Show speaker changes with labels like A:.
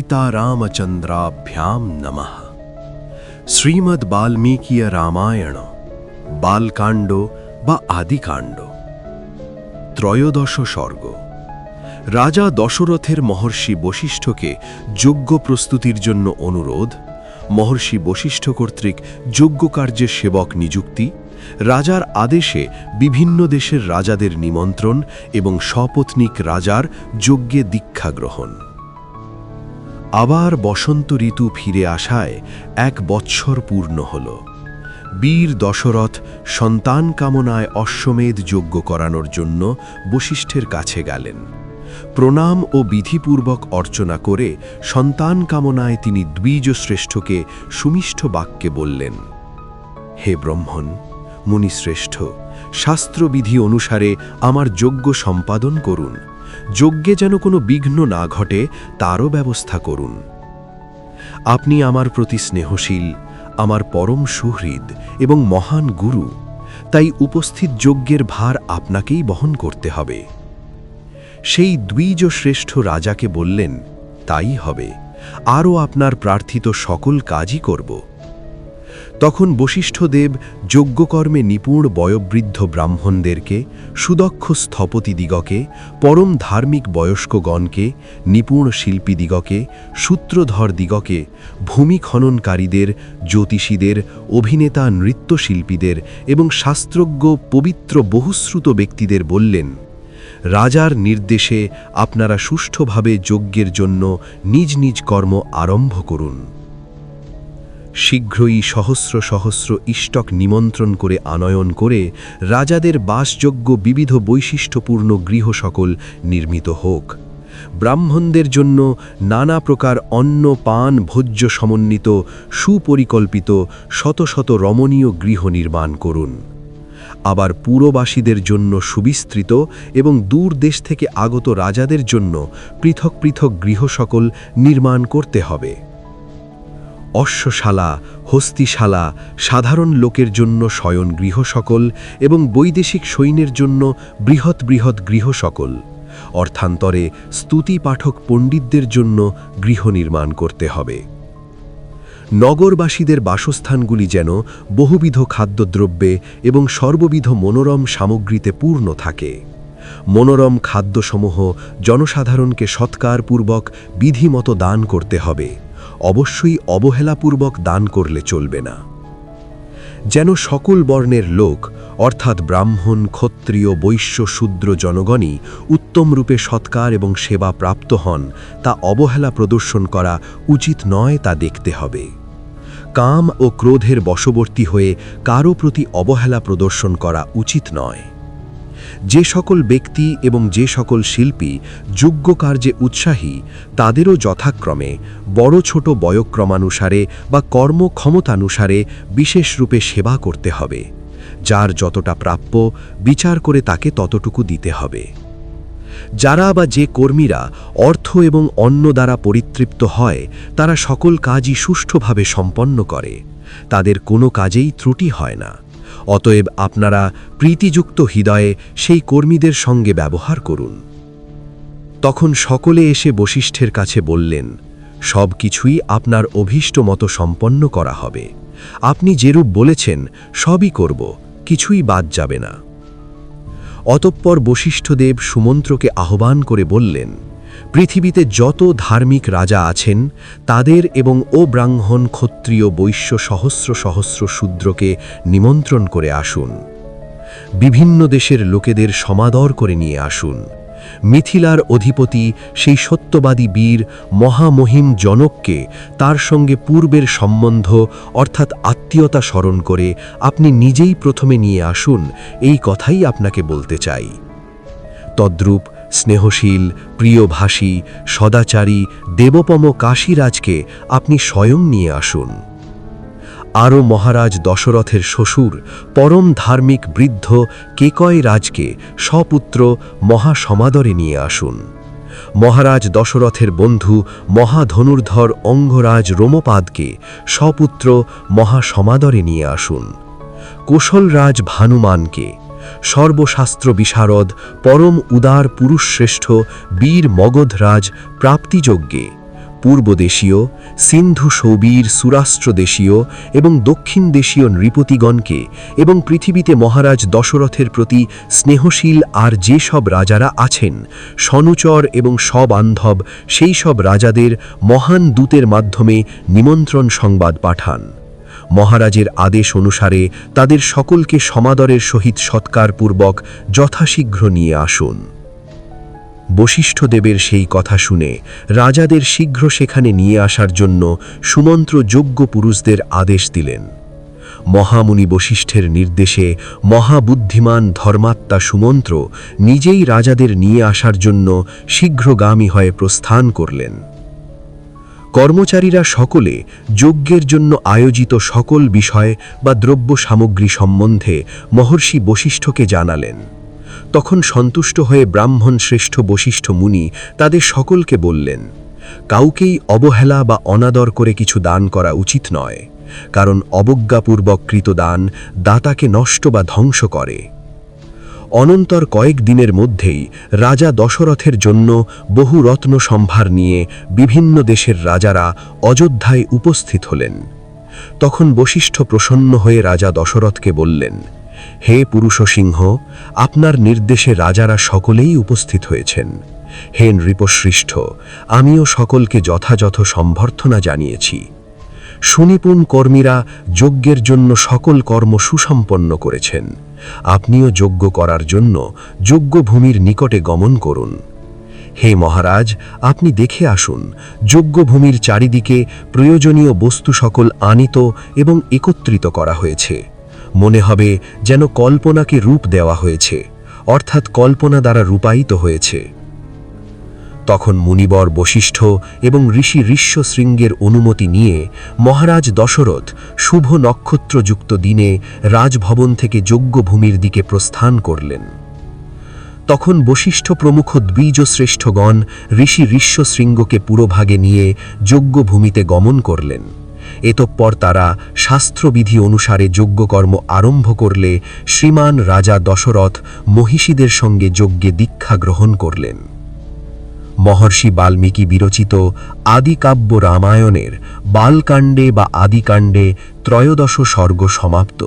A: सीतारामचन्द्राभ्यां नमः। শ্রীমদ্ বাল্মীকি রামায়ণ বালকাণ্ড বা আদিকাণ্ড, ত্রয়োদশ সর্গ। রাজা দশরথের মহর্ষি বশিষ্ঠকে যজ্ঞ প্রস্তুতির জন্য অনুরোধ, মহর্ষি বশিষ্ঠ কর্তৃক যজ্ঞকার্যের সেবক নিযুক্তি, রাজার আদেশে বিভিন্ন দেশের রাজাদের নিমন্ত্রণ এবং সপত্নীক রাজার যজ্ঞে দীক্ষা গ্রহণ। আবার বসন্ত ঋতু ফিরে আসায় 1 বৎসর পূর্ণ হল। বীর দশরথ সন্তান কামনায় অশ্বমেধ যজ্ঞ করানোর জন্য বশিষ্ঠের কাছে গেলেন। প্রণাম ও বিধিপূর্বক অর্চনা করে সন্তান কামনায় তিনি দ্বিজশ্রেষ্ঠকে সুমিষ্ঠ বাক্যে বললেন, হে ব্রহ্মণ, মুনিশ্রেষ্ঠ, শাস্ত্রবিধি অনুসারে আমার যজ্ঞ সম্পাদন করুন। যজ্ঞে যেন কোনো বিঘ্ন না ঘটে তারও ব্যবস্থা করুন। আপনি আমার প্রতি স্নেহশীল, আমার পরম সুহৃদ এবং মহান গুরু, তাই উপস্থিত যজ্ঞের ভার আপনাকেই বহন করতে হবে। সেই দ্বিজশ্রেষ্ঠ রাজাকে বললেন, তাই হবে, আরও আপনার প্রার্থিত সকল কাজই করব। তখন বশিষ্ঠদেব যজ্ঞকর্মে নিপুণ বয়োবৃদ্ধ ব্রাহ্মণদেরকে, সুদক্ষ স্থপতিদিগকে, পরম ধার্মিক বয়স্কগণকে, নিপুণ শিল্পীদিগকে, সূত্রধরদিগকে, ভূমি খননকারীদের, জ্যোতিষীদের, অভিনেতা নৃত্যশিল্পীদের এবং শাস্ত্রজ্ঞ পবিত্র বহুশ্রুত ব্যক্তিদের বললেন, রাজার নির্দেশে আপনারা সুষ্ঠুভাবে যজ্ঞের জন্য নিজ নিজ কর্ম আরম্ভ করুন। শীঘ্রই সহস্র সহস্র ইষ্টক নিমন্ত্রণ করে আনয়ন করে রাজাদের বাসযোগ্য বিবিধ বৈশিষ্ট্যপূর্ণ গৃহ সকল নির্মিত হোক। ব্রাহ্মণদের জন্য নানা প্রকার অন্ন পান ভোজ্য সমন্বিত সুপরিকল্পিত শত শত রমণীয় গৃহ নির্মাণ করুন। আবার পুরবাসীদের জন্য সুবিস্তৃত এবং দূর দেশ থেকে আগত রাজাদের জন্য পৃথক পৃথক গৃহ সকল নির্মাণ করতে হবে। অশ্বশালা, হস্তিশালা, সাধারণ লোকের জন্য শয়ন গৃহ সকল এবং বৈদেশিক সৈন্যের জন্য বৃহৎ বৃহৎ গৃহ সকল, অর্থান্তরে স্তুতি পাঠক পণ্ডিতদের জন্য গৃহ নির্মাণ করতে হবে। নগরবাসীদের বাসস্থানগুলি যেন বহুবিধ খাদ্যদ্রব্যে এবং সর্ববিধ মনোরম সামগ্রীতে পূর্ণ থাকে। মনোরম খাদ্যসমূহ জনসাধারণকে সৎকারপূর্বক বিধিমতো দান করতে হবে, অবশ্যই অবহেলাপূর্বক দান করলে চলবে না। যেন সকল বর্ণের লোক অর্থাৎ ব্রাহ্মণ, ক্ষত্রিয়, বৈশ্য, শূদ্র জনগণই উত্তমরূপে সৎকার এবং সেবা প্রাপ্ত হন, তা অবহেলা প্রদর্শন করা উচিত নয়, তা দেখতে হবে। কাম ও ক্রোধের বশবর্তী হয়ে কারও প্রতি অবহেলা প্রদর্শন করা উচিত নয়। যে সকল ব্যক্তি এবং যে সকল শিল্পী যজ্ঞ কার্যে উৎসাহী, তাদেরও যথাক্রমে বড় ছোট বয়ক্রমানুসারে বা কর্মক্ষমতানুসারে বিশেষ রূপে সেবা করতে হবে। যার যতটা প্রাপ্য বিচার করে তাকে ততটুকু দিতে হবে। যারা বা যে কর্মীরা অর্থ এবং অন্ন দ্বারা পরিতৃপ্ত হয়, তারা সকল কাজই সুষ্ঠুভাবে সম্পন্ন করে, তাদের কোনো কাজেই ত্রুটি হয় না। অতএব আপনারা প্রীতিযুক্ত হৃদয়ে সেই কর্মীদের সঙ্গে ব্যবহার করুন। তখন সকলে এসে বশিষ্ঠের কাছে বললেন, সব কিছুই আপনার অভীষ্ট মতো সম্পন্ন করা হবে। আপনি যেরূপ বলেছেন সবই করব, কিছুই বাদ যাবে না। অতঃপর বশিষ্ঠদেব সুমন্ত্রকে আহ্বান করে বললেন, পৃথিবীতে যত ধার্মিক রাজা আছেন তাদের এবং ও ব্রাহ্মণ, ক্ষত্রিয়, বৈশ্য সহস্র সহস্র শূদ্রকে নিমন্ত্রণ করে আসুন। বিভিন্ন দেশের লোকেদের সমাদর করে নিয়ে আসুন। মিথিলার অধিপতি সেই সত্যবাদী বীর মহামহিম জনককে তার সঙ্গে পূর্বের সম্বন্ধ অর্থাৎ আত্মীয়তা স্মরণ করে আপনি নিজেই প্রথমে নিয়ে আসুন, এই কথাই আপনাকে বলতে চাই। তদ্রূপ স্নেহশীল, প্রিয়ভাষী, সদাচারী দেবপম কাশীরাজকে আপনি স্বয়ং নিয়ে আসুন। আরও মহারাজ দশরথের শ্বশুর পরম ধার্মিক বৃদ্ধ কেকয় রাজকে সপুত্র মহাসমাদরে নিয়ে আসুন। মহারাজ দশরথের বন্ধু মহাধনুর্ধর অঙ্গরাজ রোমপাদকে সপুত্র মহাসমাদরে নিয়ে আসুন। কোশলরাজ ভানুমানকে, সর্বশাস্ত্র বিশারদ পরম উদার পুরুষশ্রেষ্ঠ বীর মগধরাজ প্রাপ্তিযজ্ঞে পূর্বদেশীয়, সিন্ধু সৌবীর সুরাষ্ট্রদেশীয় এবং দক্ষিণ দেশীয় নৃপতিগণকে এবং পৃথিবীতে মহারাজ দশরথের প্রতি স্নেহশীল আর যে সব রাজারা আছেন সনুচর এবং সবান্ধব সেই সব রাজাদের মহান দূতের মাধ্যমে নিমন্ত্রণ সংবাদ পাঠান। মহারাজের আদেশ অনুসারে তাদের সকলকে সমাদরের সহিত সৎকারপূর্বক যথাশীঘ্র নিয়ে আসুন। বশিষ্ঠদেবের সেই কথা শুনে রাজাদের শীঘ্র সেখানে নিয়ে আসার জন্য সুমন্ত্র যোগ্য পুরুষদের আদেশ দিলেন। মহামুনি বশিষ্ঠের নির্দেশে মহাবুদ্ধিমান ধর্মাত্মা সুমন্ত্র নিজেই রাজাদের নিয়ে আসার জন্য শীঘ্রগামী হয়ে প্রস্থান করলেন। কর্মচারীরা সকলে যজ্ঞের জন্য আয়োজিত সকল বিষয় বা দ্রব্য সামগ্রী সম্বন্ধে মহর্ষি বশিষ্ঠকে জানালেন। তখন সন্তুষ্ট হয়ে ব্রাহ্মণ শ্রেষ্ঠ বশিষ্ঠ মুনি তাদের সকলকে বললেন, কাউকেই অবহেলা বা অনাদর করে কিছু দান করা উচিত নয়, কারণ অবজ্ঞাপূর্বক কৃত দান দাতাকে নষ্ট বা ধ্বংস করে। অনন্তর কয়েক দিনের মধ্যেই রাজা দশরথের জন্য বহু রত্ন সম্ভার নিয়ে বিভিন্ন দেশের রাজারা অযোধ্যায় উপস্থিত হলেন। তখন বশিষ্ঠ প্রসন্ন হয়ে রাজা দশরথকে বললেন, হে পুরুষ সিংহ, আপনার নির্দেশে রাজারা সকলেই উপস্থিত হয়েছেন। হে নৃপশ্রেষ্ঠ, আমিও সকলকে যথাযথ সম্বর্ধনা জানিয়েছি। সুনিপুণ কর্মীরা যজ্ঞের জন্য সকল কর্ম সুসম্পন্ন করেছেন। আপনিও যজ্ঞ করার জন্য যজ্ঞভূমির নিকটে গমন করুন। হে মহারাজ, আপনি দেখে আসুন যজ্ঞভূমির চারিদিকে প্রয়োজনীয় বস্তু সকল আনিত এবং একত্রিত করা হয়েছে। মনে হবে যেন কল্পনাকে রূপ দেওয়া হয়েছে, অর্থাৎ কল্পনা দ্বারা রূপায়িত হয়েছে। তখন মুনিবর বশিষ্ঠ এবং ঋষি ঋষ্যশৃঙ্গের অনুমতি নিয়ে মহারাজ দশরথ শুভ নক্ষত্রযুক্ত দিনে রাজভবন থেকে যজ্ঞভূমির দিকে প্রস্থান করলেন। তখন বশিষ্ঠ প্রমুখ দ্বিজশ্রেষ্ঠগণ ঋষি ঋষ্যশৃঙ্গকে পুরোভাগে নিয়ে যজ্ঞভূমিতে গমন করলেন। এতঃপর তারা শাস্ত্রবিধি অনুসারে যজ্ঞকর্ম আরম্ভ করলে শ্রীমান রাজা দশরথ মহিষীদের সঙ্গে যজ্ঞে দীক্ষা গ্রহণ করলেন। মহর্ষি বাল্মীকি বিরচিত আদিকাব্য রামায়ণের বালকাণ্ডে বা আদিকাণ্ডে ত্রয়োদশ সর্গ সমাপ্ত।